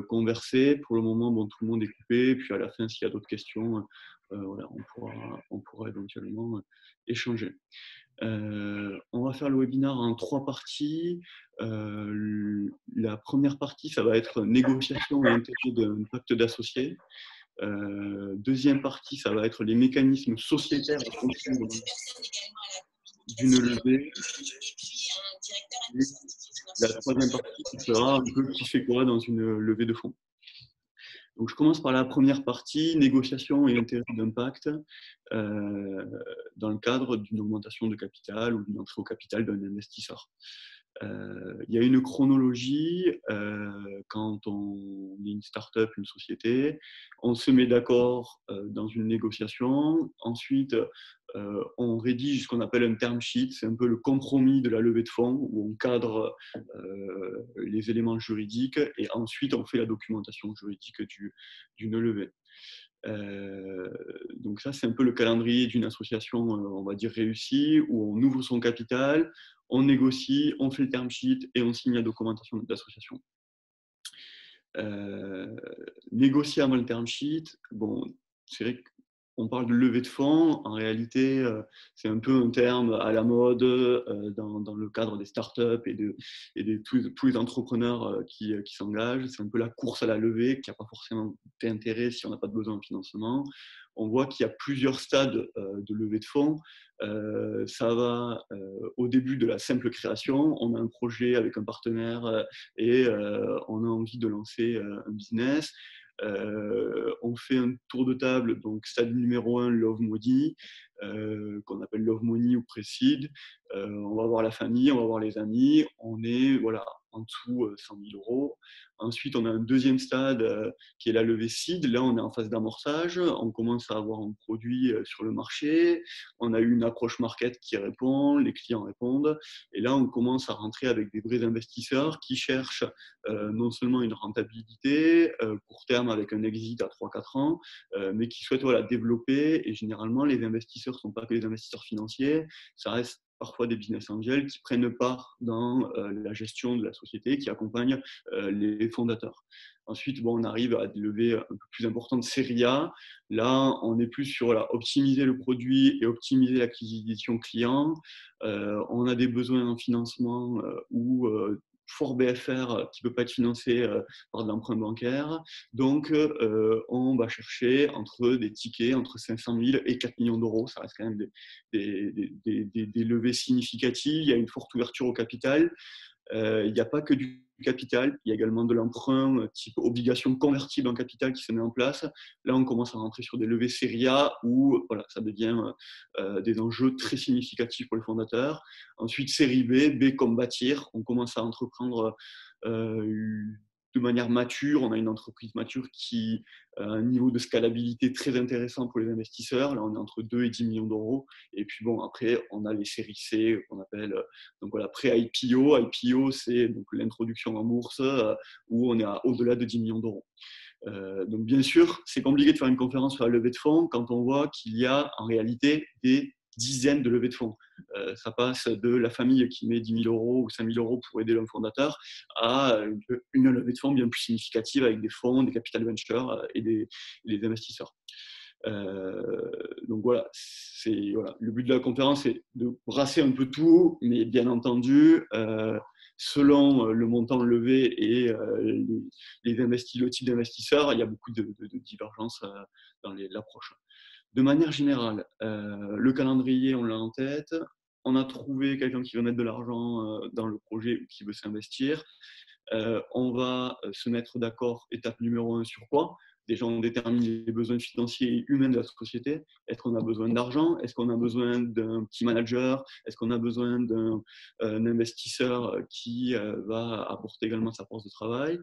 converser. Pour le moment, bon, tout le monde est coupé. Puis à la fin, s'il y a d'autres questions, voilà, on pourra éventuellement échanger. On va faire le webinaire en 3 parties. La première partie, ça va être négociation et intérêt d'un pacte d'associés. Deuxième partie, ça va être les mécanismes sociétaires à conclure d'une levée. Et la troisième partie, ce sera un peu qui fait quoi dans une levée de fonds. Donc, je commence par la première partie, négociation et intérêt d'impact dans le cadre d'une augmentation de capital ou d'une entrée au capital d'un investisseur. Il y a une chronologie quand on est une start-up, une société. On se met d'accord dans une négociation. Ensuite, on rédige ce qu'on appelle un term sheet. C'est un peu le compromis de la levée de fonds où on cadre les éléments juridiques et ensuite on fait la documentation juridique d'une levée. Donc ça, c'est un peu le calendrier d'une association, on va dire, réussie, où on ouvre son capital, on négocie, on fait le term sheet et on signe la documentation d'association. Négocier avant le term sheet, bon, c'est vrai qu'on parle de levée de fonds, en réalité, c'est un peu un terme à la mode dans le cadre des startups et de tous les entrepreneurs qui s'engagent. C'est un peu la course à la levée qui n'a pas forcément d'intérêt si on n'a pas de besoin de financement. On voit qu'il y a plusieurs stades de levée de fonds. Ça va au début de la simple création. On a un projet avec un partenaire et on a envie de lancer un business. On fait un tour de table, donc stade numéro 1, Love Money, qu'on appelle Love Money ou Pre-Seed. On va voir la famille, on va voir les amis. On est voilà, en dessous 100 000 euros. Ensuite, on a un deuxième stade qui est la levée seed. Là, on est en phase d'amorçage. On commence à avoir un produit sur le marché. On a eu une approche market qui répond, les clients répondent. Et là, on commence à rentrer avec des vrais investisseurs qui cherchent non seulement une rentabilité court terme avec un exit à 3-4 ans, mais qui souhaitent voilà, développer. Et généralement, les investisseurs ne sont pas que les investisseurs financiers. Ça reste parfois des business angels qui prennent part dans la gestion de la société, qui accompagnent les fondateurs. Ensuite, bon, on arrive à des levées un peu plus importantes, série A. Là, on est plus sur voilà, optimiser le produit et optimiser l'acquisition client. On a des besoins en financement ou fort BFR qui ne peut pas être financé par de l'emprunt bancaire. Donc, on va chercher entre des tickets entre 500 000 et 4 millions d'euros. Ça reste quand même des levées significatives. Il y a une forte ouverture au capital. Il n'y a pas que du capital, il y a également de l'emprunt type obligation convertible en capital qui se met en place. Là, on commence à rentrer sur des levées série A où voilà, ça devient des enjeux très significatifs pour les fondateurs. Ensuite, série B, B comme bâtir. On commence à entreprendre de manière mature. On a une entreprise mature qui a un niveau de scalabilité très intéressant pour les investisseurs. Là, on est entre 2 et 10 millions d'euros. Et puis, bon, après, on a les séries C qu'on appelle donc voilà, pré-IPO. IPO, c'est donc l'introduction en bourse où on est au-delà de 10 millions d'euros. Donc, bien sûr, c'est compliqué de faire une conférence sur la levée de fonds quand on voit qu'il y a en réalité des dizaines de levées de fonds. Ça passe de la famille qui met 10 000 euros ou 5 000 euros pour aider un fondateur à une levée de fonds bien plus significative avec des fonds, des capital ventures et des investisseurs. Donc voilà, le but de la conférence, c'est de brasser un peu tout, mais bien entendu, selon le montant levé et le type d'investisseurs, il y a beaucoup de divergences dans l'approche. De manière générale, le calendrier, on l'a en tête. On a trouvé quelqu'un qui veut mettre de l'argent dans le projet ou qui veut s'investir. On va se mettre d'accord, étape numéro 1, sur quoi ? Déjà, on détermine les besoins financiers et humains de la société. Est-ce qu'on a besoin d'argent ? Est-ce qu'on a besoin d'un petit manager ? Est-ce qu'on a besoin d'un investisseur qui va apporter également sa force de travail ?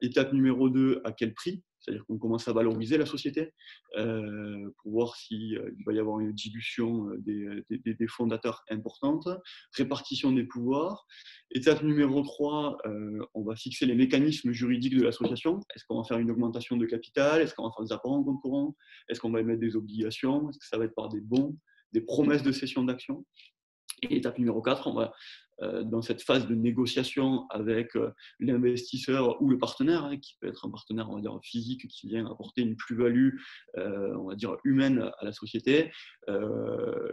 Étape numéro 2, à quel prix ? C'est-à-dire qu'on commence à valoriser la société pour voir s'il va y avoir une dilution des fondateurs importante. Répartition des pouvoirs. Étape numéro 3, on va fixer les mécanismes juridiques de l'association. Est-ce qu'on va faire une augmentation de capital ? Est-ce qu'on va faire des apports en compte courant ? Est-ce qu'on va émettre des obligations ? Est-ce que ça va être par des bons, des promesses de cession d'actions ? Et étape numéro 4, on va, dans cette phase de négociation avec l'investisseur ou le partenaire, hein, qui peut être un partenaire, on va dire, physique, qui vient apporter une plus-value, on va dire, humaine à la société.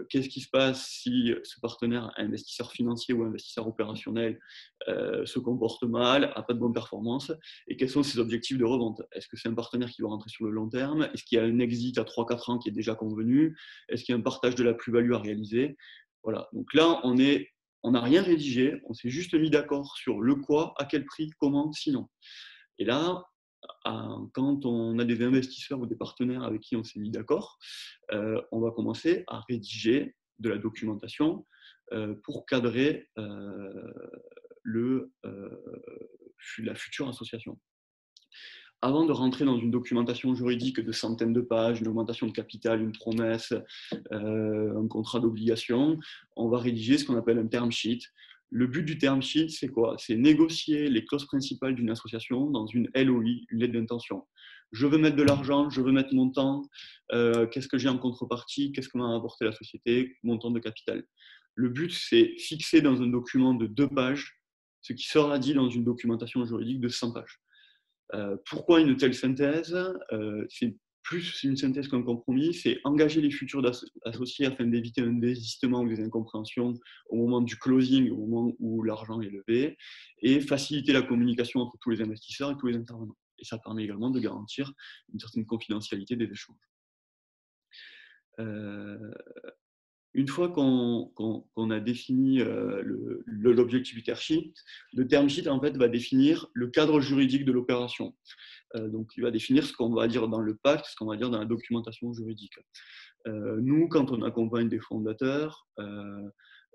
Qu'est-ce qui se passe si ce partenaire, investisseur financier ou investisseur opérationnel, se comporte mal, n'a pas de bonne performance, et quels sont ses objectifs de revente? Est-ce que c'est un partenaire qui va rentrer sur le long terme? Est-ce qu'il y a un exit à 3-4 ans qui est déjà convenu? Est-ce qu'il y a un partage de la plus-value à réaliser? Voilà, donc là, on n'a rien rédigé, on s'est juste mis d'accord sur le quoi, à quel prix, comment, sinon. Et là, quand on a des investisseurs ou des partenaires avec qui on s'est mis d'accord, on va commencer à rédiger de la documentation pour cadrer la future association. Avant de rentrer dans une documentation juridique de centaines de pages, une augmentation de capital, une promesse, un contrat d'obligation, on va rédiger ce qu'on appelle un term sheet. Le but du term sheet, c'est quoi? C'est négocier les clauses principales d'une association dans une LOI, une lettre d'intention. Je veux mettre de l'argent, je veux mettre mon temps, qu'est-ce que j'ai en contrepartie, qu'est-ce que m'a apporté la société, montant de capital. Le but, c'est fixer dans un document de 2 pages ce qui sera dit dans une documentation juridique de 100 pages. Pourquoi une telle synthèse? C'est plus une synthèse qu'un compromis, c'est engager les futurs associés afin d'éviter un désistement ou des incompréhensions au moment du closing, au moment où l'argent est levé, et faciliter la communication entre tous les investisseurs et tous les intervenants. Et ça permet également de garantir une certaine confidentialité des échanges. Une fois qu'on a défini l'objectif du term sheet en fait, va définir le cadre juridique de l'opération. Donc, il va définir ce qu'on va dire dans le pacte, ce qu'on va dire dans la documentation juridique. Nous, quand on accompagne des fondateurs,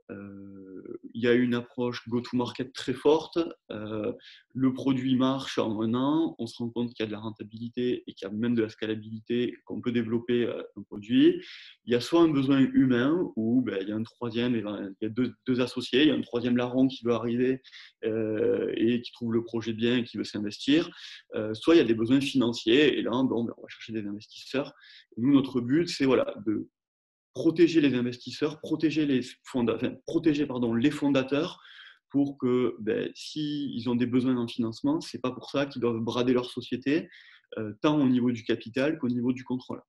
il y a une approche go-to-market très forte. Le produit marche en 1 an, on se rend compte qu'il y a de la rentabilité et qu'il y a même de la scalabilité, qu'on peut développer un produit. Il y a soit un besoin humain où il y a un troisième, il y a deux associés, il y a un troisième larron qui veut arriver et qui trouve le projet bien et qui veut s'investir. Soit il y a des besoins financiers et là, on va chercher des investisseurs. Et nous, notre but, c'est de protéger les investisseurs, protéger les fondateurs pour que s'ils ont des besoins en financement, ce n'est pas pour ça qu'ils doivent brader leur société, tant au niveau du capital qu'au niveau du contrôle.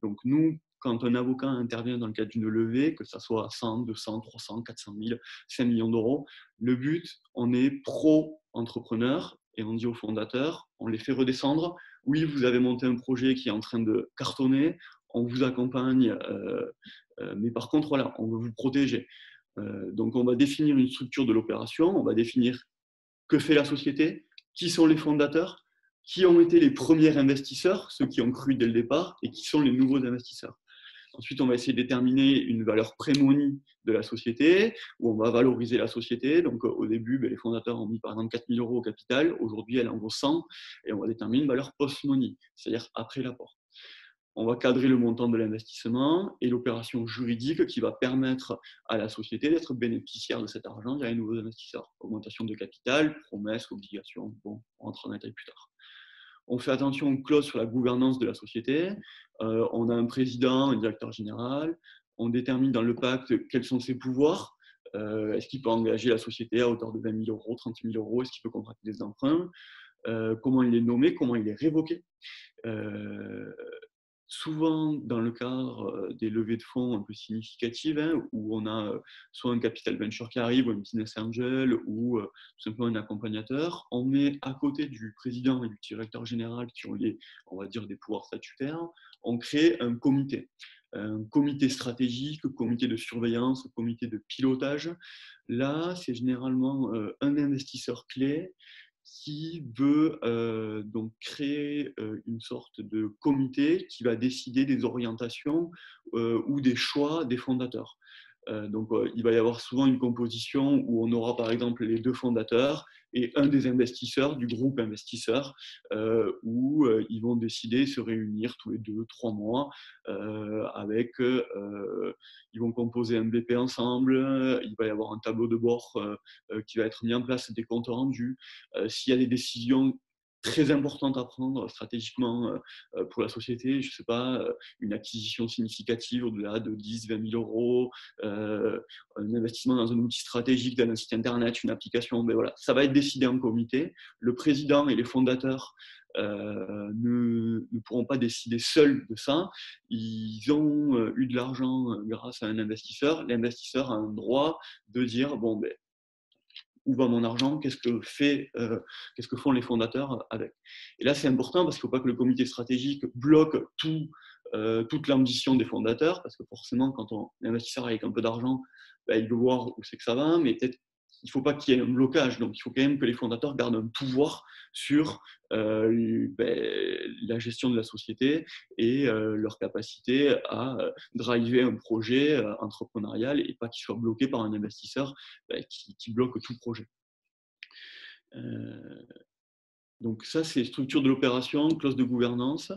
Donc nous, quand un avocat intervient dans le cadre d'une levée, que ce soit 100, 200, 300, 400 000, 5 millions d'euros, le but, on est pro-entrepreneur et on dit aux fondateurs, on les fait redescendre. Oui, vous avez monté un projet qui est en train de cartonner, on vous accompagne, mais par contre, on veut vous protéger. Donc, on va définir une structure de l'opération, on va définir que fait la société, qui sont les fondateurs, qui ont été les premiers investisseurs, ceux qui ont cru dès le départ, et qui sont les nouveaux investisseurs. Ensuite, on va essayer de déterminer une valeur pré-money de la société, où on va valoriser la société. Donc, au début, les fondateurs ont mis par exemple 4 000 € au capital. Aujourd'hui, elle en vaut 100. Et on va déterminer une valeur post-money, c'est-à-dire après l'apport. On va cadrer le montant de l'investissement et l'opération juridique qui va permettre à la société d'être bénéficiaire de cet argent via les nouveaux investisseurs. Augmentation de capital, promesses, obligations. Bon, on rentre en détail plus tard. On fait attention aux clauses sur la gouvernance de la société. On a un président, un directeur général. On détermine dans le pacte quels sont ses pouvoirs. Est-ce qu'il peut engager la société à hauteur de 20 000 €, 30 000 €? Est-ce qu'il peut contracter des emprunts? Comment il est nommé? Comment il est révoqué? Souvent, dans le cadre des levées de fonds un peu significatives, où on a soit un capital venture qui arrive, ou un business angel, ou tout simplement un accompagnateur, on met à côté du président et du directeur général qui ont on va dire, des pouvoirs statutaires, on crée un comité stratégique, comité de surveillance, comité de pilotage. Là, c'est généralement un investisseur clé qui veut donc créer une sorte de comité qui va décider des orientations ou des choix des fondateurs. Donc, il va y avoir souvent une composition où on aura par exemple les 2 fondateurs et un des investisseurs du groupe investisseur où ils vont décider, se réunir tous les 2-3 mois ils vont composer un BP ensemble, il va y avoir un tableau de bord qui va être mis en place, des comptes rendus. S'il y a des décisions très importante à prendre stratégiquement pour la société. Je ne sais pas, une acquisition significative au-delà de 10-20 000 euros, un investissement dans un outil stratégique, dans un site internet, une application. Mais voilà, ça va être décidé en comité. Le président et les fondateurs ne pourront pas décider seuls de ça. Ils ont eu de l'argent grâce à un investisseur. L'investisseur a un droit de dire bon, ben, où va mon argent, qu'est-ce que font les fondateurs avec. Et là, c'est important parce qu'il ne faut pas que le comité stratégique bloque toute l'ambition des fondateurs, parce que forcément, quand l'investisseur avec un peu d'argent, ben, il veut voir où c'est que ça va, mais peut-être il ne faut pas qu'il y ait un blocage. Donc, il faut quand même que les fondateurs gardent un pouvoir sur la gestion de la société et leur capacité à driver un projet entrepreneurial et pas qu'ils soient bloqués par un investisseur qui bloque tout projet. Donc ça, c'est structure de l'opération, clause de gouvernance.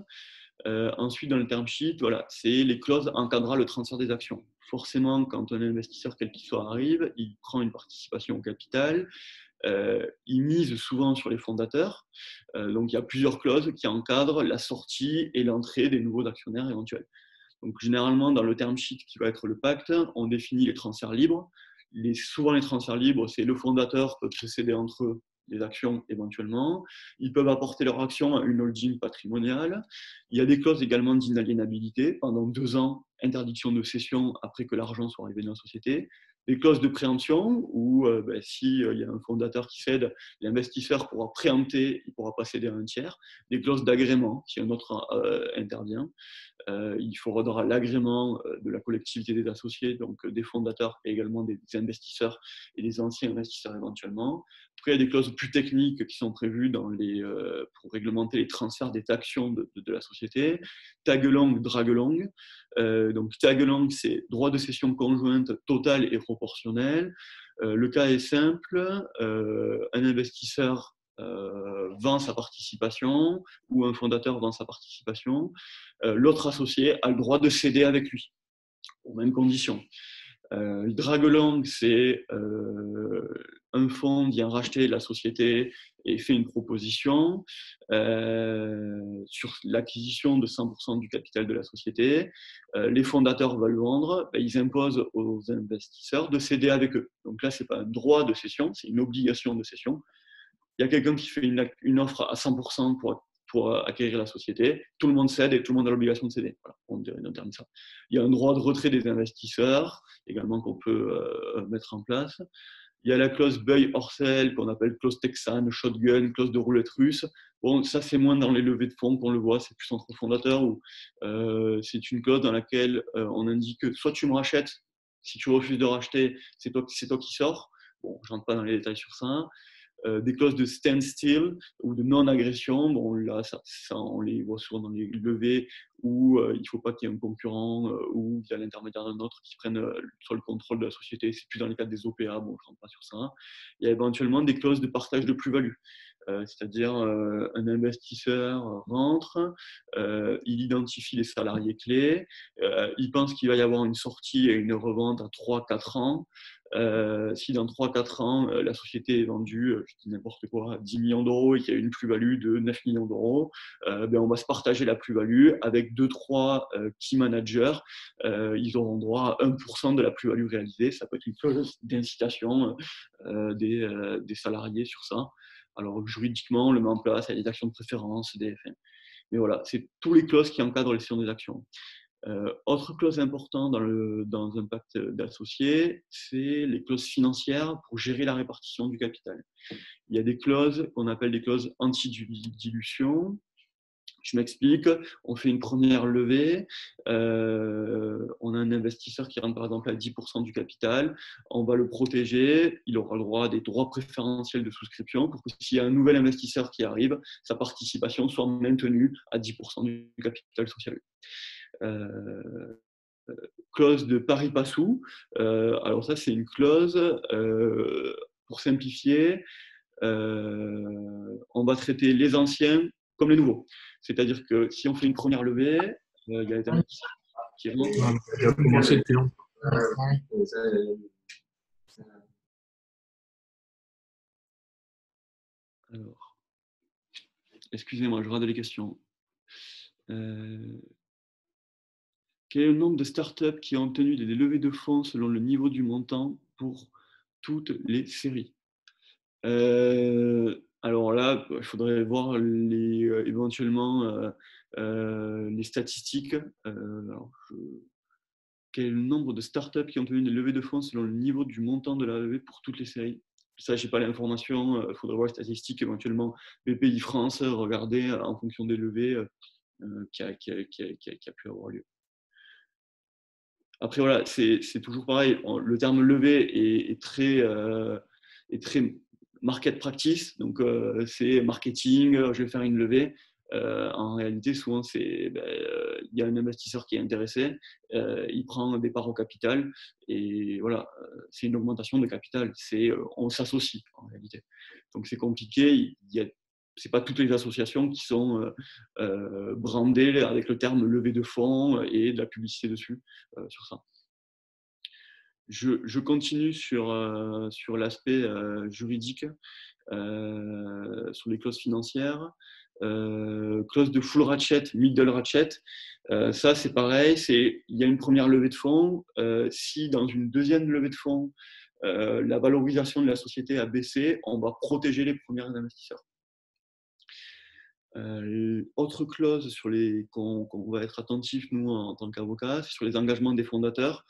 Ensuite, dans le term sheet, voilà, c'est les clauses encadrant le transfert des actions. Forcément, quand un investisseur, quel qu'il soit, arrive, il prend une participation au capital. Il mise souvent sur les fondateurs. Donc, il y a plusieurs clauses qui encadrent la sortie et l'entrée des nouveaux actionnaires éventuels. Donc, généralement, dans le term sheet qui va être le pacte, on définit les transferts libres. Souvent, les transferts libres, c'est le fondateur peut se céder entre eux des actions éventuellement. Ils peuvent apporter leurs actions à une holding patrimoniale. Il y a des clauses également d'inaliénabilité. Pendant 2 ans, interdiction de cession après que l'argent soit arrivé dans la société. Des clauses de préemption où s'il y a un fondateur qui cède, l'investisseur pourra préempter, il ne pourra pas céder à un tiers. Des clauses d'agrément si un autre intervient. Il faudra l'agrément de la collectivité des associés, donc des fondateurs et également des investisseurs et des anciens investisseurs éventuellement. Après, il y a des clauses plus techniques qui sont prévues pour réglementer les transferts des actions de la société. Tag-along, drag-along. Donc tag-along, c'est droit de cession conjointe total et proportionnel. Le cas est simple, un investisseur vend sa participation ou un fondateur vend sa participation, l'autre associé a le droit de céder avec lui, aux mêmes conditions. Drag-along, c'est un fonds vient racheter la société et fait une proposition sur l'acquisition de 100% du capital de la société. Les fondateurs veulent vendre, ils imposent aux investisseurs de céder avec eux. Donc là, ce n'est pas un droit de cession, c'est une obligation de cession. Il y a quelqu'un qui fait une offre à 100% pour acquérir la société, tout le monde cède et tout le monde a l'obligation de céder. Voilà, on dirait un terme ça. Il y a un droit de retrait des investisseurs, également qu'on peut mettre en place. Il y a la clause buy or sell, qu'on appelle clause texane, shotgun, clause de roulette russe. Bon, ça, c'est moins dans les levées de fonds qu'on le voit, c'est plus entre fondateurs où c'est une clause dans laquelle on indique que soit tu me rachètes, si tu refuses de racheter, c'est toi qui sors. Bon, je ne rentre pas dans les détails sur ça. Des clauses de standstill ou de non-agression. Bon, là, ça, on les voit souvent dans les levées où il ne faut pas qu'il y ait un concurrent ou via l'intermédiaire d'un autre qui prenne soit le contrôle de la société. C'est plus dans les cas des OPA, bon, je ne rentre pas sur ça. Il y a éventuellement des clauses de partage de plus-value. C'est-à-dire un investisseur rentre, il identifie les salariés clés, il pense qu'il va y avoir une sortie et une revente à 3-4 ans. Si dans 3-4 ans, la société est vendue, je dis n'importe quoi, à 10 millions d'euros et qu'il y a une plus-value de 9 millions d'euros, on va se partager la plus-value avec 2-3 key managers. Ils auront droit à 1% de la plus-value réalisée. Ça peut être une clause d'incitation des salariés sur ça. Alors juridiquement, on le met en place, il y a des actions de préférence, mais voilà, c'est tous les clauses qui encadrent les gestion des actions. Autre clause importante dans un pacte d'associés, c'est les clauses financières pour gérer la répartition du capital. Il y a des clauses qu'on appelle des clauses anti-dilution. Je m'explique, on fait une première levée, on a un investisseur qui rentre par exemple à 10% du capital, on va le protéger, il aura le droit à des droits préférentiels de souscription pour que s'il y a un nouvel investisseur qui arrive, sa participation soit maintenue à 10% du capital social. Clause de pari passu. Alors ça, c'est une clause, pour simplifier, on va traiter les anciens comme les nouveaux. C'est-à-dire que si on fait une première levée, il y a les investisseurs qui rentrent. Il a commencé depuis longtemps. Alors, Excusez-moi, je regarde les questions. Quel est le nombre de startups qui ont obtenu des levées de fonds selon le niveau du montant pour toutes les séries? Alors là, il faudrait voir éventuellement les statistiques. Alors, quel est le nombre de startups qui ont obtenu des levées de fonds selon le niveau du montant de la levée pour toutes les séries? Ça, je n'ai pas l'information. Il faudrait voir les statistiques, éventuellement BPI France, regarder en fonction des levées qui a pu avoir lieu. Après, voilà, c'est toujours pareil. Le terme levé est très market practice. Donc, c'est marketing, je vais faire une levée. En réalité, souvent, il y a un investisseur qui est intéressé, il prend des parts au capital et voilà, c'est une augmentation de capital. On s'associe en réalité. Donc, c'est compliqué. C'est pas toutes les associations qui sont brandées avec le terme levée de fonds et de la publicité dessus sur ça. Je continue sur l'aspect juridique, sur les clauses financières. Clause de full ratchet, middle ratchet, ça c'est pareil, il y a une première levée de fonds. Si dans une deuxième levée de fonds, la valorisation de la société a baissé, on va protéger les premiers investisseurs. Autre clause qu'on va être attentif, nous, en tant qu'avocats, c'est sur les engagements des fondateurs.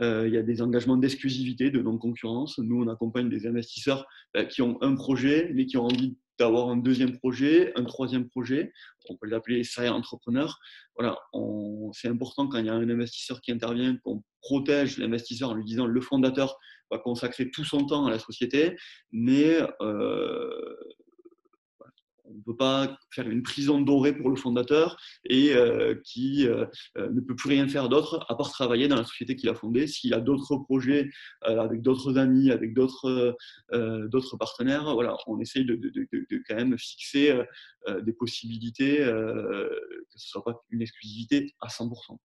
Il y a des engagements d'exclusivité, de non-concurrence. Nous, on accompagne des investisseurs qui ont un projet, mais qui ont envie d'avoir un deuxième projet, un troisième projet. On peut l'appeler serial entrepreneur. Voilà, c'est important quand il y a un investisseur qui intervient, qu'on protège l'investisseur en lui disant le fondateur va consacrer tout son temps à la société, mais on ne peut pas faire une prison dorée pour le fondateur et qui ne peut plus rien faire d'autre à part travailler dans la société qu'il a fondée. S'il a d'autres projets avec d'autres amis, avec d'autres partenaires, voilà, on essaye de quand même fixer des possibilités, que ce ne soit pas une exclusivité à 100%.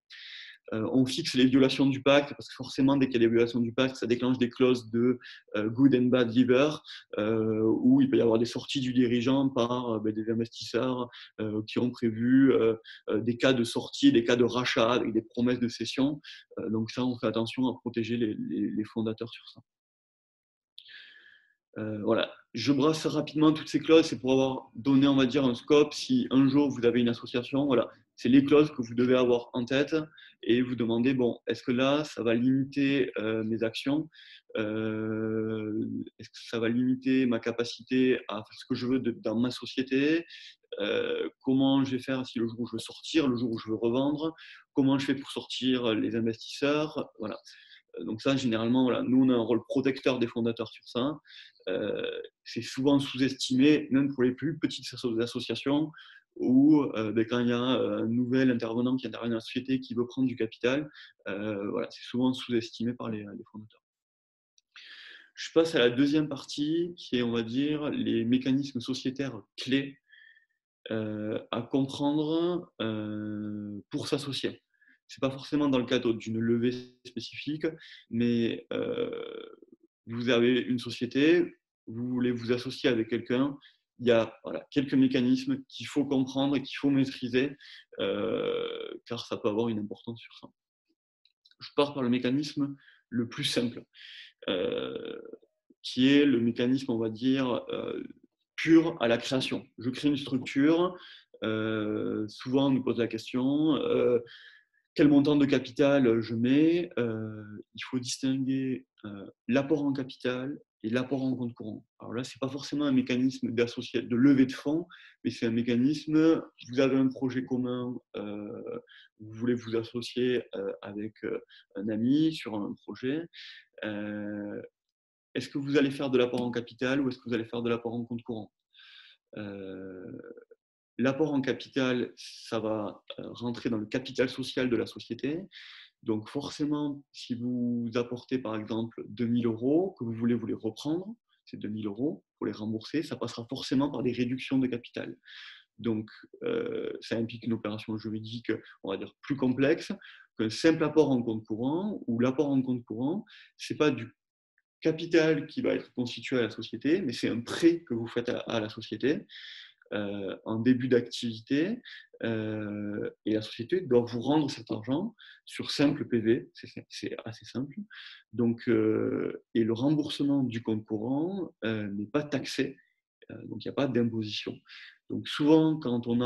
On fixe les violations du pacte, parce que forcément, dès qu'il y a des violations du pacte, ça déclenche des clauses de good and bad giver, où il peut y avoir des sorties du dirigeant par des investisseurs qui ont prévu des cas de sortie, des cas de rachat avec des promesses de cession. Donc ça, on fait attention à protéger les fondateurs sur ça. Voilà, je brasse rapidement toutes ces clauses, c'est pour avoir donné, on va dire, un scope. Si un jour vous avez une association, voilà, c'est les clauses que vous devez avoir en tête et vous demandez, bon, est-ce que là, ça va limiter mes actions, est-ce que ça va limiter ma capacité à faire ce que je veux dans ma société, comment je vais faire si le jour où je veux sortir, le jour où je veux revendre, comment je fais pour sortir les investisseurs, voilà. Donc ça, généralement, voilà, nous, on a un rôle protecteur des fondateurs sur ça. C'est souvent sous-estimé, même pour les plus petites associations, où quand il y a un nouvel intervenant qui intervient dans la société qui veut prendre du capital, voilà, c'est souvent sous-estimé par les fondateurs. Je passe à la deuxième partie, qui est, on va dire, les mécanismes sociétaires clés à comprendre pour s'associer. Ce n'est pas forcément dans le cadre d'une levée spécifique, mais vous avez une société, vous voulez vous associer avec quelqu'un, il y a quelques mécanismes qu'il faut comprendre et qu'il faut maîtriser, car ça peut avoir une importance sur ça. Je pars par le mécanisme le plus simple, qui est le mécanisme, on va dire, pur à la création. Je crée une structure, souvent on nous pose la question, quel montant de capital je mets? Il faut distinguer l'apport en capital et l'apport en compte courant. Alors là, ce n'est pas forcément un mécanisme de levée de fonds, mais c'est un mécanisme, vous avez un projet commun, vous voulez vous associer avec un ami sur un projet. Est-ce que vous allez faire de l'apport en capital ou est-ce que vous allez faire de l'apport en compte courant? L'apport en capital, ça va rentrer dans le capital social de la société. Donc forcément, si vous apportez par exemple 2 000 €, que vous voulez vous les reprendre, ces 2 000 € pour les rembourser, ça passera forcément par des réductions de capital. Donc ça implique une opération juridique, on va dire, plus complexe qu'un simple apport en compte courant, où l'apport en compte courant, ce n'est pas du capital qui va être constitué à la société, mais c'est un prêt que vous faites à la société. en début d'activité, et la société doit vous rendre cet argent sur simple PV, c'est assez simple. Donc, et le remboursement du compte courant n'est pas taxé, donc il n'y a pas d'imposition. Donc souvent, quand on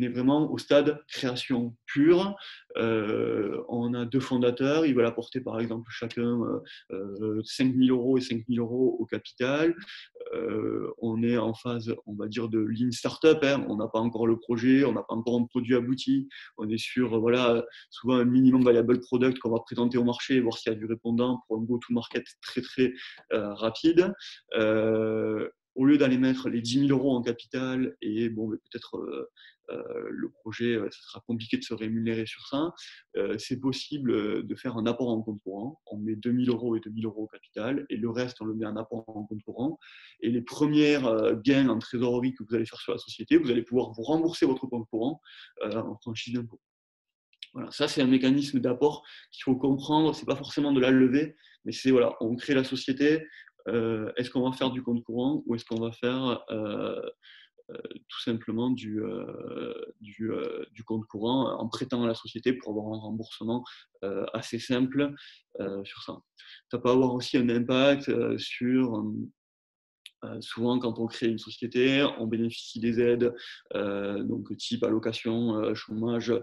est vraiment au stade création pure, on a deux fondateurs, ils veulent apporter par exemple chacun 5 000 € et 5 000 € au capital. On est en phase, on va dire, de lean startup, hein. On n'a pas encore le projet, on n'a pas encore un produit abouti. On est sur voilà, souvent un minimum viable product qu'on va présenter au marché, voir s'il y a du répondant pour un go-to-market très très rapide. Au lieu d'aller mettre les 10 000 € en capital et bon, peut-être le projet, ça sera compliqué de se rémunérer sur ça, c'est possible de faire un apport en compte courant. On met 2 000 € et 2 000 € au capital et le reste, on le met en apport en compte courant. Et les premiers gains en trésorerie que vous allez faire sur la société, vous allez pouvoir vous rembourser votre compte courant en franchise d'impôt. Voilà, ça c'est un mécanisme d'apport qu'il faut comprendre. C'est pas forcément de la levée, mais c'est voilà, on crée la société. Est-ce qu'on va faire du compte courant ou est-ce qu'on va faire tout simplement du compte courant en prêtant à la société pour avoir un remboursement assez simple sur ça. Ça peut avoir aussi un impact sur souvent, quand on crée une société, on bénéficie des aides, donc type allocation, chômage,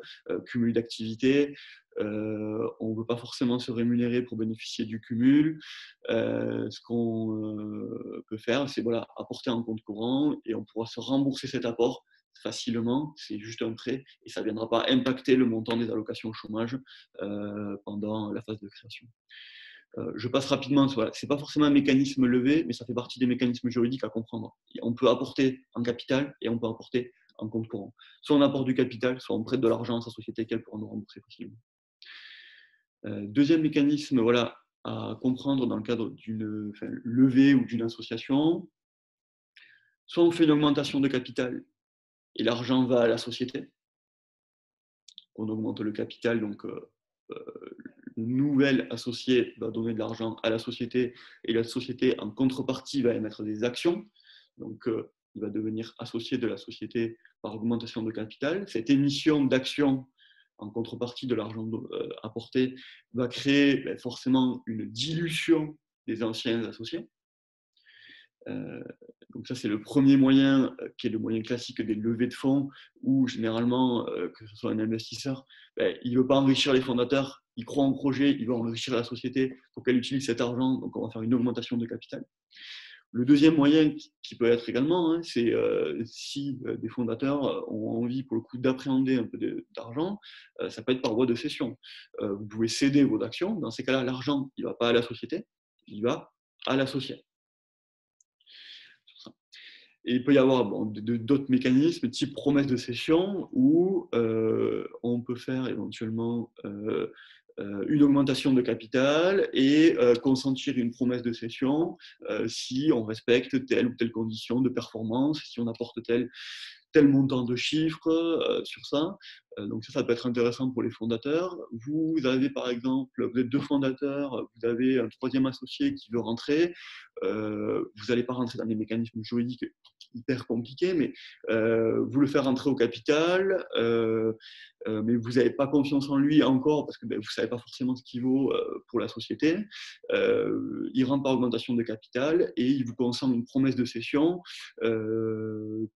cumul d'activités. On ne veut pas forcément se rémunérer pour bénéficier du cumul. Ce qu'on peut faire, c'est voilà, apporter un compte courant et on pourra se rembourser cet apport facilement. C'est juste un prêt et ça ne viendra pas impacter le montant des allocations chômage pendant la phase de création. Je passe rapidement, voilà. Ce n'est pas forcément un mécanisme levé, mais ça fait partie des mécanismes juridiques à comprendre. On peut apporter en capital et on peut apporter en compte courant. Soit on apporte du capital, soit on prête de l'argent à sa société qu'elle pourra nous rembourser facilement. Deuxième mécanisme voilà, à comprendre dans le cadre d'une levée ou d'une association, soit on fait une augmentation de capital et l'argent va à la société. On augmente le capital, donc nouvel associé va donner de l'argent à la société et la société en contrepartie va émettre des actions. Donc il va devenir associé de la société par augmentation de capital. Cette émission d'actions en contrepartie de l'argent apporté va créer forcément une dilution des anciens associés. Donc ça, c'est le premier moyen, qui est le moyen classique des levées de fonds, où généralement, que ce soit un investisseur, il ne veut pas enrichir les fondateurs, il croit en projet, il veut enrichir la société pour qu'elle utilise cet argent, donc on va faire une augmentation de capital. Le deuxième moyen qui peut être également, hein, c'est si des fondateurs ont envie, pour le coup, d'appréhender un peu d'argent, ça peut être par voie de cession. Vous pouvez céder vos actions, dans ces cas-là, l'argent, il ne va pas à la société, il va à l'associé. Et il peut y avoir d'autres mécanismes, type promesse de cession, où on peut faire éventuellement une augmentation de capital et consentir une promesse de cession si on respecte telle ou telle condition de performance, si on apporte tel montant de chiffres sur ça. Donc ça peut être intéressant pour les fondateurs. Vous avez par exemple, vous êtes deux fondateurs, vous avez un troisième associé qui veut rentrer. Vous n'allez pas rentrer dans des mécanismes juridiques hyper compliqués, mais vous le faire rentrer au capital, mais vous n'avez pas confiance en lui encore parce que vous ne savez pas forcément ce qu'il vaut pour la société. Il rentre par augmentation de capital et il vous consent une promesse de cession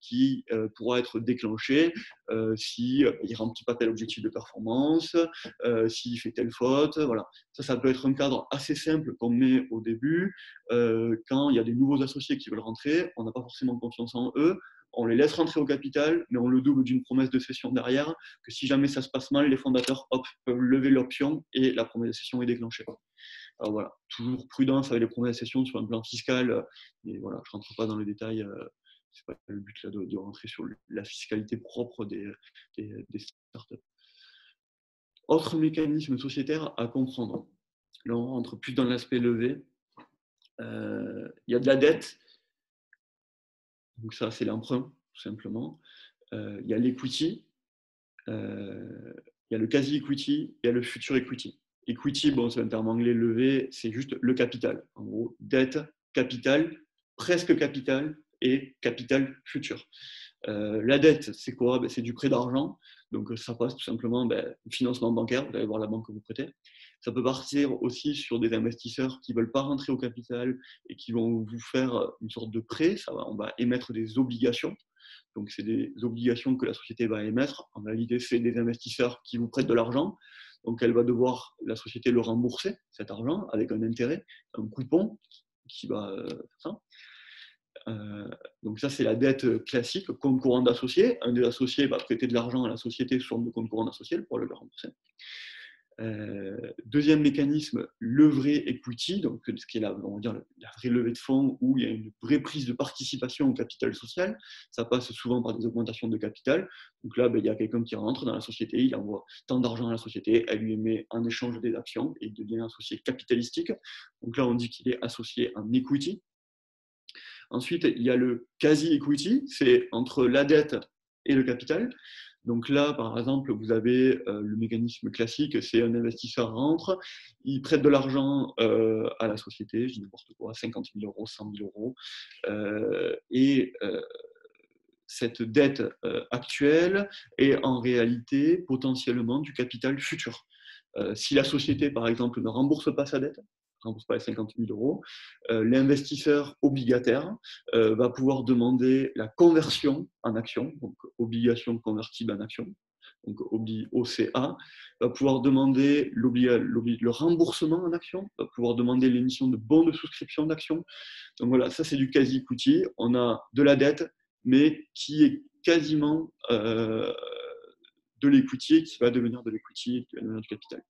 qui pourra être déclenchée si il ne remplit pas tel objectif de performance, s'il fait telle faute. Voilà. Ça peut être un cadre assez simple qu'on met au début. Quand il y a des nouveaux associés qui veulent rentrer, on n'a pas forcément confiance en eux. On les laisse rentrer au capital, mais on le double d'une promesse de cession derrière, que si jamais ça se passe mal, les fondateurs peuvent lever l'option et la promesse de cession est déclenchée. Alors voilà, toujours prudence avec les promesses de cession sur un plan fiscal, mais voilà, je ne rentre pas dans les détails. C'est pas le but là de rentrer sur la fiscalité propre des startups. Autre mécanisme sociétaire à comprendre. Là, on rentre plus dans l'aspect levé. Il y a de la dette. Donc ça, c'est l'emprunt, tout simplement. Il y a l'equity. Il y a le quasi-equity. Il y a le future equity. Equity, bon, c'est un terme anglais levé, c'est juste le capital. En gros, dette, capital, presque capital et capital futur. La dette, c'est quoi? C'est du prêt d'argent. Donc, ça passe tout simplement financement bancaire. Vous allez voir la banque que vous prêtez. Ça peut partir aussi sur des investisseurs qui ne veulent pas rentrer au capital et qui vont vous faire une sorte de prêt. On va émettre des obligations. Donc, c'est des obligations que la société va émettre. En réalité, c'est des investisseurs qui vous prêtent de l'argent. Donc, elle va devoir, la société, le rembourser, cet argent, avec un intérêt, un coupon qui va faire ça. Donc ça, c'est la dette classique, compte courant d'associé. Un des associés va prêter de l'argent à la société sur le compte courant d'associé pour le rembourser. Deuxième mécanisme, le vrai equity, donc ce qui est on va dire, la vraie levée de fonds où il y a une vraie prise de participation au capital social. Ça passe souvent par des augmentations de capital. Donc là, il y a quelqu'un qui rentre dans la société, il envoie tant d'argent à la société, elle lui émet en échange des actions et il devient associé capitalistique. Donc là, on dit qu'il est associé en equity. Ensuite, il y a le quasi-equity, c'est entre la dette et le capital. Donc là, par exemple, vous avez le mécanisme classique, c'est un investisseur rentre, il prête de l'argent à la société, je dis n'importe quoi, 50 000 euros, 100 000 euros, et cette dette actuelle est en réalité potentiellement du capital futur. Si la société, par exemple, ne rembourse pas sa dette, ne rembourse pas les 50 000 euros, l'investisseur obligataire va pouvoir demander la conversion en action, donc obligation convertible en action, donc OCA, va pouvoir demander le remboursement en action, va pouvoir demander l'émission de bons de souscription d'action. Donc voilà, ça c'est du quasi-equity. On a de la dette, mais qui est quasiment de l'equity, qui va devenir de l'equity, qui va devenir du capital.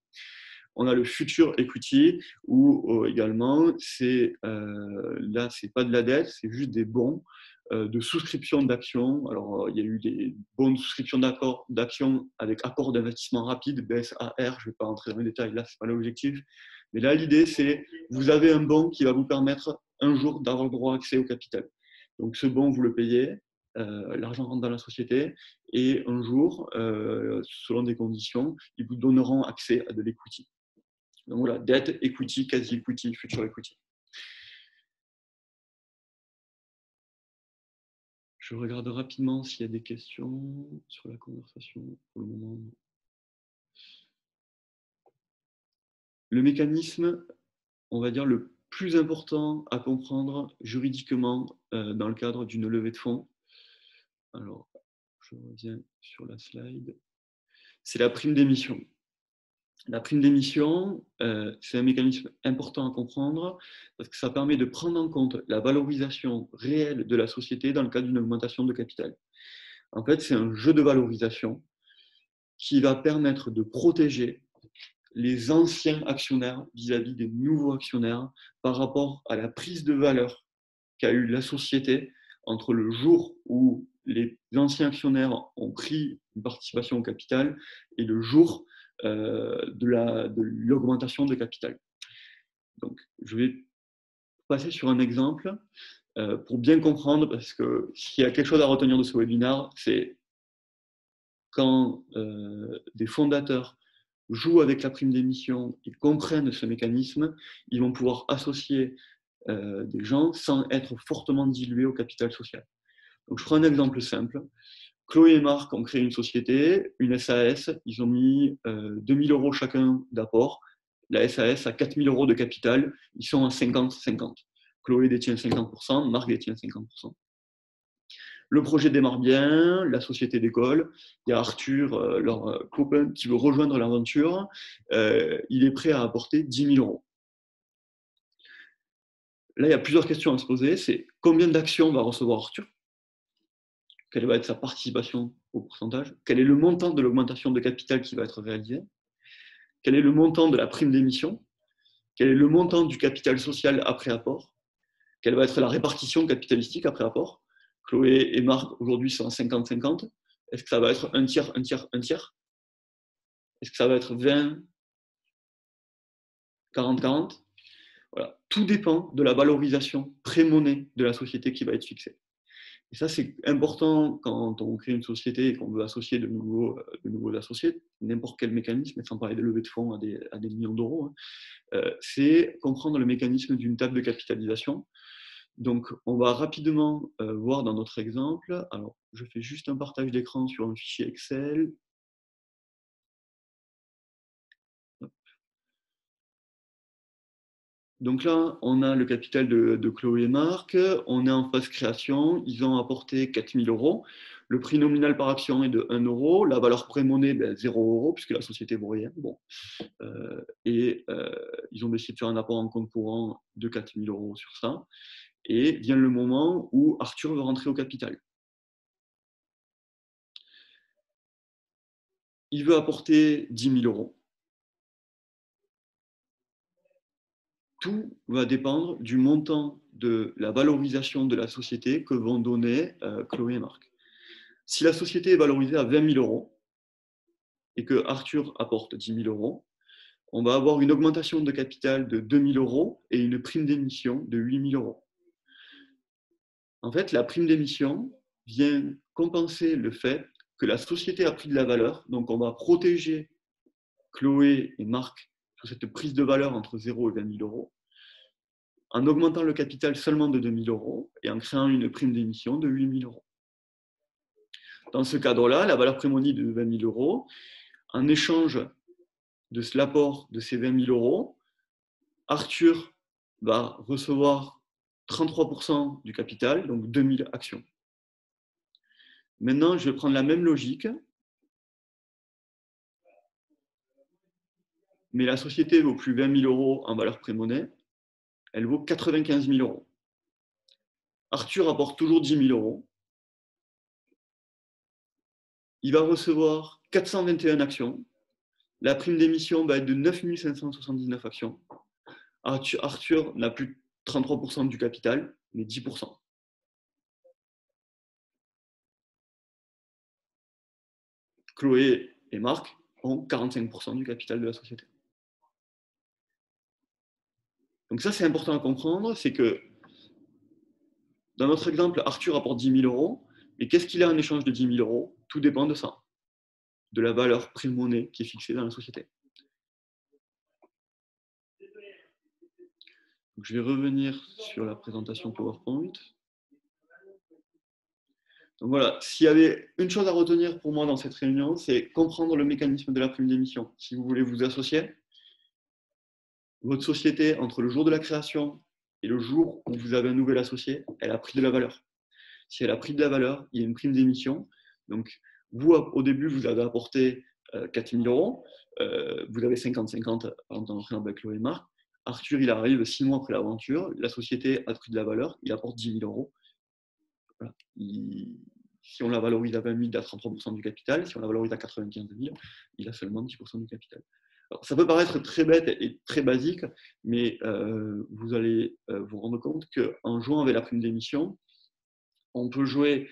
On a le future equity, où également, là, c'est pas de la dette, c'est juste des bons de souscription d'actions. Alors, il y a eu des bons de souscription d'actions avec accord d'investissement rapide, BSAR, je ne vais pas rentrer dans les détails, là, ce n'est pas l'objectif. Mais là, l'idée, c'est vous avez un bon qui va vous permettre un jour d'avoir le droit d'accès au capital. Donc, ce bon, vous le payez, l'argent rentre dans la société, et un jour, selon des conditions, ils vous donneront accès à de l'equity. Donc voilà, dette, equity, quasi-equity, future equity. Je regarde rapidement s'il y a des questions sur la conversation pour le moment. Le mécanisme, on va dire, le plus important à comprendre juridiquement dans le cadre d'une levée de fonds. Alors, je reviens sur la slide. C'est la prime d'émission. La prime d'émission, c'est un mécanisme important à comprendre parce que ça permet de prendre en compte la valorisation réelle de la société dans le cadre d'une augmentation de capital. En fait, c'est un jeu de valorisation qui va permettre de protéger les anciens actionnaires vis-à-vis des nouveaux actionnaires par rapport à la prise de valeur qu'a eu la société entre le jour où les anciens actionnaires ont pris une participation au capital et le jour de l'augmentation de capital. Donc, je vais passer sur un exemple pour bien comprendre, parce que s'il y a quelque chose à retenir de ce webinaire, c'est quand des fondateurs jouent avec la prime d'émission et comprennent ce mécanisme, ils vont pouvoir associer des gens sans être fortement dilués au capital social. Donc, je prends un exemple simple. Chloé et Marc ont créé une société, une SAS, ils ont mis 2 000 euros chacun d'apport. La SAS a 4 000 euros de capital, ils sont à 50-50. Chloé détient 50%, Marc détient 50%. Le projet démarre bien, la société décolle. Il y a Arthur, leur copain, qui veut rejoindre l'aventure. Il est prêt à apporter 10 000 euros. Là, il y a plusieurs questions à se poser. C'est combien d'actions va recevoir Arthur? Quelle va être sa participation au pourcentage? Quel est le montant de l'augmentation de capital qui va être réalisé? Quel est le montant de la prime d'émission? Quel est le montant du capital social après apport? Quelle va être la répartition capitalistique après apport? Chloé et Marc, aujourd'hui, sont à 50-50. Est-ce que ça va être un tiers, un tiers, un tiers? Est-ce que ça va être 20, 40-40? Voilà. Tout dépend de la valorisation pré-monnaie de la société qui va être fixée. Et ça, c'est important quand on crée une société et qu'on veut associer de nouveaux associés, n'importe quel mécanisme, sans parler de levée de fonds à des millions d'euros, c'est comprendre le mécanisme d'une table de capitalisation. Donc, on va rapidement voir dans notre exemple. Alors, je fais juste un partage d'écran sur un fichier Excel. Donc là, on a le capital de Chloé et Marc. On est en phase création. Ils ont apporté 4 000 euros. Le prix nominal par action est de 1 euro. La valeur pré-monnaie, 0 euros, puisque la société vaut rien. Bon. Ils ont décidé de faire un apport en compte courant de 4 000 euros sur ça. Et vient le moment où Arthur veut rentrer au capital. Il veut apporter 10 000 euros. Tout va dépendre du montant de la valorisation de la société que vont donner Chloé et Marc. Si la société est valorisée à 20 000 euros et que Arthur apporte 10 000 euros, on va avoir une augmentation de capital de 2 000 euros et une prime d'émission de 8 000 euros. En fait, la prime d'émission vient compenser le fait que la société a pris de la valeur, donc on va protéger Chloé et Marc sur cette prise de valeur entre 0 et 20 000 euros, en augmentant le capital seulement de 2 000 euros et en créant une prime d'émission de 8 000 euros. Dans ce cadre-là, la valeur prémonie de 20 000 euros, en échange de l'apport de ces 20 000 euros, Arthur va recevoir 33% du capital, donc 2 000 actions. Maintenant, je vais prendre la même logique, mais la société vaut plus 20 000 euros en valeur pré-monnaie, elle vaut 95 000 euros. Arthur apporte toujours 10 000 euros. Il va recevoir 421 actions. La prime d'émission va être de 9 579 actions. Arthur n'a plus 33% du capital, mais 10%. Chloé et Marc ont 45% du capital de la société. Donc ça, c'est important à comprendre, c'est que dans notre exemple, Arthur apporte 10 000 euros, mais qu'est-ce qu'il a en échange de 10 000 euros? Tout dépend de ça, de la valeur prime-monnaie qui est fixée dans la société. Donc, je vais revenir sur la présentation PowerPoint. Donc voilà, s'il y avait une chose à retenir pour moi dans cette réunion, c'est comprendre le mécanisme de la prime d'émission. Si vous voulez vous associer, votre société, entre le jour de la création et le jour où vous avez un nouvel associé, elle a pris de la valeur. Si elle a pris de la valeur, il y a une prime d'émission. Donc, vous, au début, vous avez apporté 4 000 euros. Vous avez 50-50 dans avec Chloé et Marc. Arthur, il arrive 6 mois après l'aventure. La société a pris de la valeur. Il apporte 10 000 euros. Voilà. Si on la valorise à 20 000, il a 33% du capital. Si on la valorise à 95 000, il a seulement 10% du capital. Alors, ça peut paraître très bête et très basique, mais vous allez vous rendre compte qu'en jouant avec la prime d'émission, on peut jouer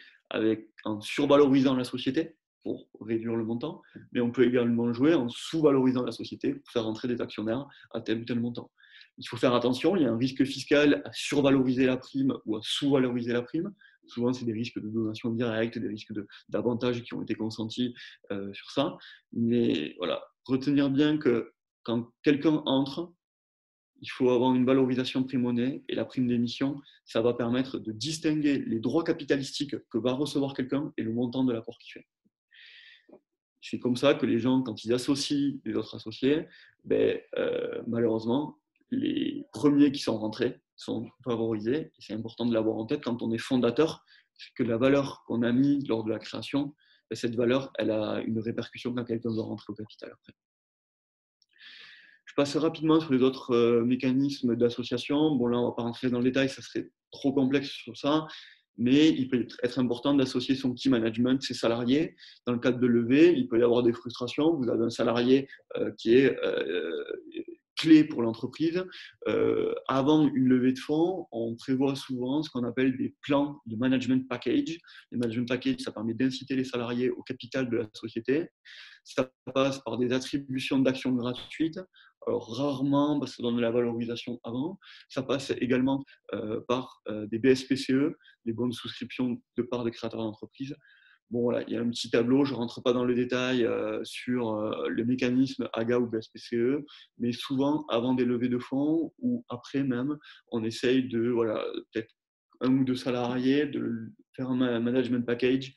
en survalorisant la société pour réduire le montant, mais on peut également jouer en sous-valorisant la société pour faire rentrer des actionnaires à tel ou tel montant. Il faut faire attention, il y a un risque fiscal à survaloriser la prime ou à sous-valoriser la prime. Souvent, c'est des risques de donation directe, des risques d'avantages qui ont été consentis sur ça. Mais voilà, retenir bien que quand quelqu'un entre, il faut avoir une valorisation prime-monnaie et la prime d'émission, ça va permettre de distinguer les droits capitalistiques que va recevoir quelqu'un et le montant de l'apport qu'il fait. C'est comme ça que les gens, quand ils associent les autres associés, malheureusement, les premiers qui sont rentrés sont favorisés. Et c'est important de l'avoir en tête quand on est fondateur, que la valeur qu'on a mise lors de la création, cette valeur, elle a une répercussion quand quelqu'un va rentrer au capital après. Je passe rapidement sur les autres mécanismes d'association. Bon, là, on ne va pas rentrer dans le détail, ça serait trop complexe sur ça, mais il peut être important d'associer son key management, ses salariés. Dans le cadre de levée, il peut y avoir des frustrations. Vous avez un salarié qui est clé pour l'entreprise. Avant une levée de fonds, on prévoit souvent ce qu'on appelle des plans de management package. Les management package, ça permet d'inciter les salariés au capital de la société. Ça passe par des attributions d'actions gratuites. Alors, rarement, parce que ça donne de la valorisation avant. Ça passe également par des BSPCE, les bons de souscription de part des créateurs d'entreprise. Bon, voilà, il y a un petit tableau, je ne rentre pas dans le détail sur le mécanisme AGA ou BSPCE, mais souvent, avant des levées de fonds ou après même, on essaye de peut-être un ou deux salariés, de faire un management package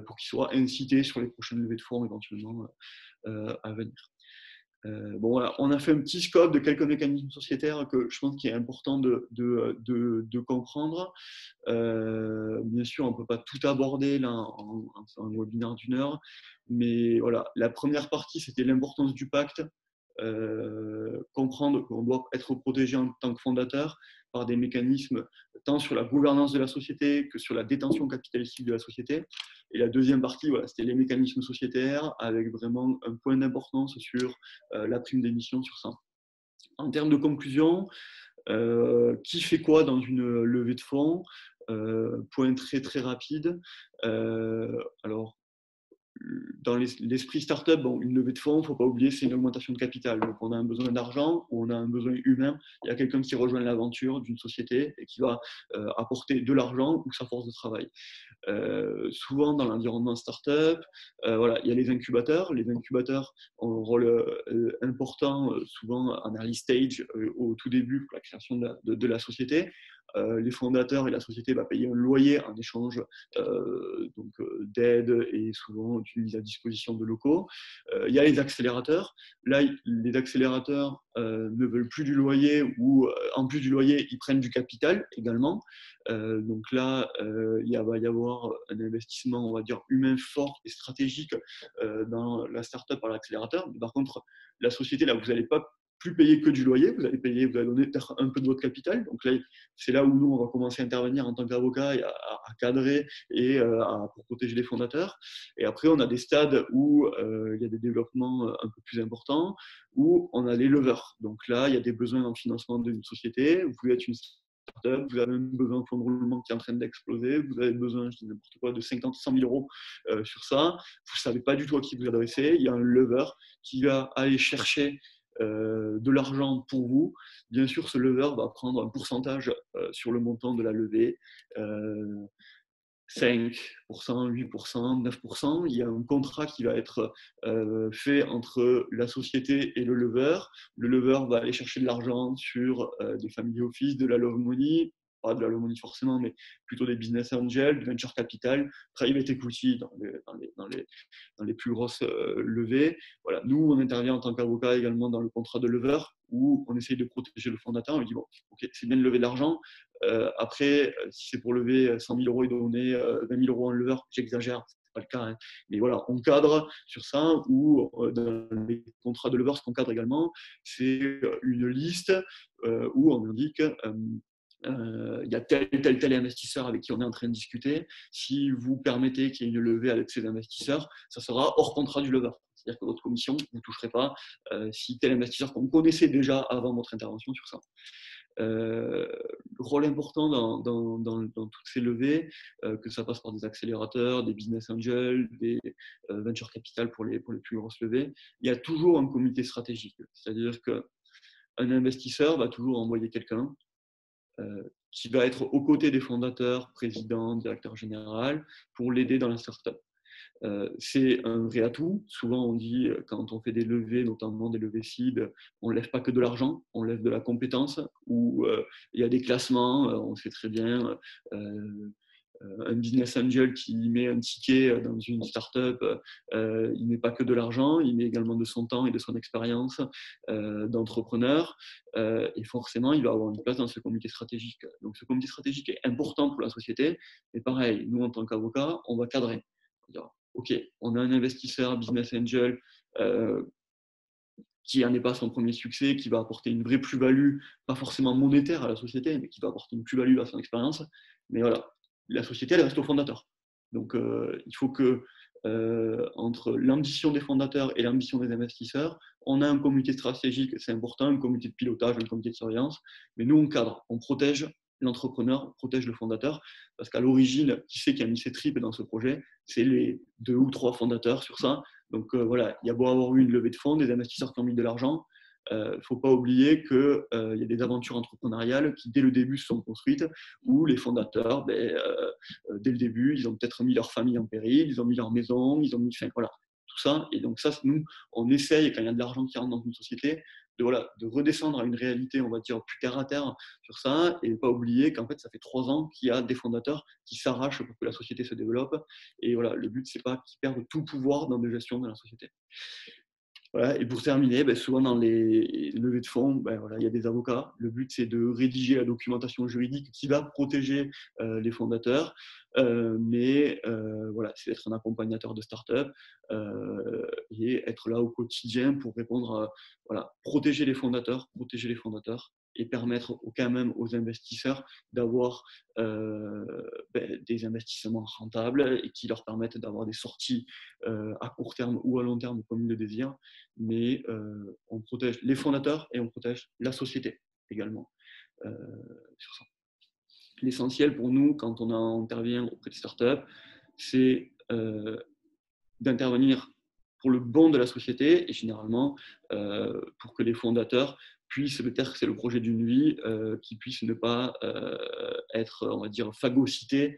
pour qu'ils soient incités sur les prochaines levées de fonds éventuellement à venir. Bon, voilà, on a fait un petit scope de quelques mécanismes sociétaires que je pense qu'il est important de comprendre. Bien sûr, on ne peut pas tout aborder là en un webinaire d'une heure, mais voilà, la première partie, c'était l'importance du pacte. Comprendre qu'on doit être protégé en tant que fondateur par des mécanismes tant sur la gouvernance de la société que sur la détention capitalistique de la société. Et la deuxième partie, voilà, c'était les mécanismes sociétaires avec vraiment un point d'importance sur la prime d'émission sur ça. En termes de conclusion, qui fait quoi dans une levée de fonds? Point très très rapide. Alors, dans l'esprit startup, bon, une levée de fonds, il ne faut pas oublier, c'est une augmentation de capital. Donc, on a un besoin d'argent ou on a un besoin humain. Il y a quelqu'un qui rejoint l'aventure d'une société et qui va apporter de l'argent ou sa force de travail. Souvent, dans l'environnement startup, voilà, il y a les incubateurs. Les incubateurs ont un rôle important, souvent en early stage, au tout début, pour la création de la société. Les fondateurs et la société va payer un loyer en échange d'aide et souvent d'une mise à disposition de locaux. Il y a les accélérateurs. Là, les accélérateurs ne veulent plus du loyer ou en plus du loyer, ils prennent du capital également. Donc là, il va y avoir un investissement, on va dire, humain fort et stratégique dans la startup par l'accélérateur. Mais par contre, la société, là, vous n'allez pas plus payer que du loyer, vous allez donner peut-être un peu de votre capital. Donc là, c'est là où nous, on va commencer à intervenir en tant qu'avocat et à cadrer et pour protéger les fondateurs. Et après, on a des stades où il y a des développements un peu plus importants, où on a les leveurs. Donc là, il y a des besoins en financement d'une société. Vous pouvez être une startup, vous avez un besoin de fonds de roulement qui est en train d'exploser, vous avez besoin, je dis n'importe quoi, de 50 100 000 euros sur ça. Vous ne savez pas du tout à qui vous adresser. Il y a un lever qui va aller chercher de l'argent pour vous. Bien sûr, ce lever va prendre un pourcentage sur le montant de la levée. 5%, 8%, 9%. Il y a un contrat qui va être fait entre la société et le lever. Le lever va aller chercher de l'argent sur des family office, de la love money, pas de la love money forcément, mais plutôt des business angels, du venture capital, private equity dans les plus grosses levées. Voilà. Nous, on intervient en tant qu'avocat également dans le contrat de lever où on essaye de protéger le fondateur. On lui dit, bon, ok, c'est bien de lever de l'argent. Après, si c'est pour lever 100 000 euros et donner 20 000 euros en lever, j'exagère, c'est pas le cas. Hein. Mais voilà, on cadre sur ça ou dans les contrats de lever, ce qu'on cadre également, c'est une liste où on indique il y a tel investisseur avec qui on est en train de discuter. Si vous permettez qu'il y ait une levée avec ces investisseurs, ça sera hors contrat du lever. C'est-à-dire que votre commission, vous ne toucherez pas si tel investisseur qu'on connaissait déjà avant votre intervention sur ça. Le rôle important dans toutes ces levées, que ça passe par des accélérateurs, des business angels, des venture capital pour les plus grosses levées, il y a toujours un comité stratégique. C'est-à-dire qu'un investisseur va toujours envoyer quelqu'un qui va être aux côtés des fondateurs, présidents, directeurs généraux, pour l'aider dans la startup. C'est un vrai atout. Souvent, on dit, quand on fait des levées, notamment des levées seed, on ne lève pas que de l'argent, on lève de la compétence, où il y a des classements, on sait très bien, un business angel qui met un ticket dans une startup, il met pas que de l'argent, il met également de son temps et de son expérience d'entrepreneur, et forcément, il va avoir une place dans ce comité stratégique. Donc, ce comité stratégique est important pour la société, et pareil, nous, en tant qu'avocats, on va cadrer. On va dire, OK, on a un investisseur, business angel, qui n'en est pas son premier succès, qui va apporter une vraie plus-value, pas forcément monétaire à la société, mais qui va apporter une plus-value à son expérience. Mais voilà, la société, elle reste au fondateur. Donc, il faut que, entre l'ambition des fondateurs et l'ambition des investisseurs, on a un comité stratégique, c'est important, un comité de pilotage, un comité de surveillance, mais nous, on cadre, on protège l'entrepreneur, on protège le fondateur, parce qu'à l'origine, qui c'est qui a mis ses tripes dans ce projet? C'est les 2 ou 3 fondateurs sur ça. Donc voilà, il y a beau avoir eu une levée de fonds, des investisseurs qui ont mis de l'argent, il ne faut pas oublier qu'il y a des aventures entrepreneuriales qui, dès le début, se sont construites, où les fondateurs, dès le début, ils ont peut-être mis leur famille en péril, ils ont mis leur maison, ils ont mis, voilà, tout ça. Et donc ça, nous, on essaye, quand il y a de l'argent qui rentre dans une société, de redescendre à une réalité, on va dire, plus terre à terre sur ça, et ne pas oublier qu'en fait, ça fait 3 ans qu'il y a des fondateurs qui s'arrachent pour que la société se développe. Et voilà, le but, c'est pas qu'ils perdent tout pouvoir dans la gestion de la société. Voilà, et pour terminer, souvent dans les levées de fonds, voilà, il y a des avocats. Le but, c'est de rédiger la documentation juridique qui va protéger les fondateurs. Mais voilà, c'est d'être un accompagnateur de start-up et être là au quotidien pour répondre à voilà, protéger les fondateurs et permettre quand même aux investisseurs d'avoir des investissements rentables et qui leur permettent d'avoir des sorties à court terme ou à long terme comme ils le désirent. Mais on protège les fondateurs et on protège la société également sur ça. L'essentiel pour nous, quand on intervient auprès de startups, c'est d'intervenir pour le bon de la société et généralement pour que les fondateurs puissent, peut-être que c'est le projet d'une vie, qui puissent ne pas être, on va dire, phagocytés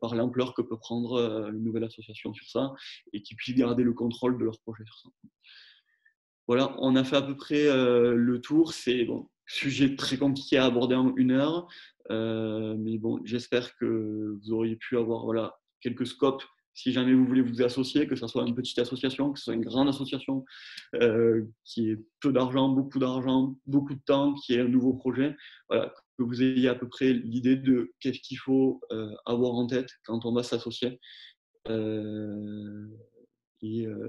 par l'ampleur que peut prendre une nouvelle association sur ça et qui puissent garder le contrôle de leur projet sur ça. Voilà, on a fait à peu près le tour. C'est bon, sujet très compliqué à aborder en 1 heure, mais bon, j'espère que vous auriez pu avoir voilà, quelques scopes si jamais vous voulez vous associer, que ce soit une petite association, que ce soit une grande association qui ait peu d'argent, beaucoup de temps, qui ait un nouveau projet. Voilà, que vous ayez à peu près l'idée de qu'est-ce qu'il faut avoir en tête quand on va s'associer. Et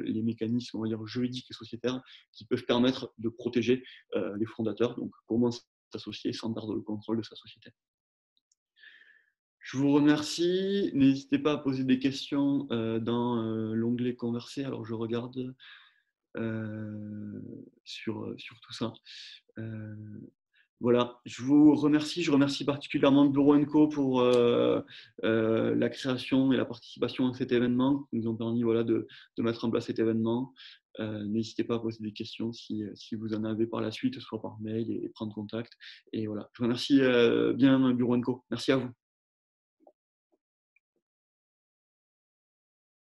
les mécanismes, on va dire, juridiques et sociétaires qui peuvent permettre de protéger les fondateurs. Donc, comment s'associer sans perdre le contrôle de sa société. Je vous remercie. N'hésitez pas à poser des questions dans l'onglet Converser. Alors, je regarde sur tout ça. Voilà, je vous remercie. Je remercie particulièrement Bureau & Co pour la création et la participation à cet événement qui nous ont permis voilà, de mettre en place cet événement. N'hésitez pas à poser des questions si vous en avez par la suite, soit par mail et prendre contact. Et voilà, je vous remercie bien Bureau & Co. Merci à vous.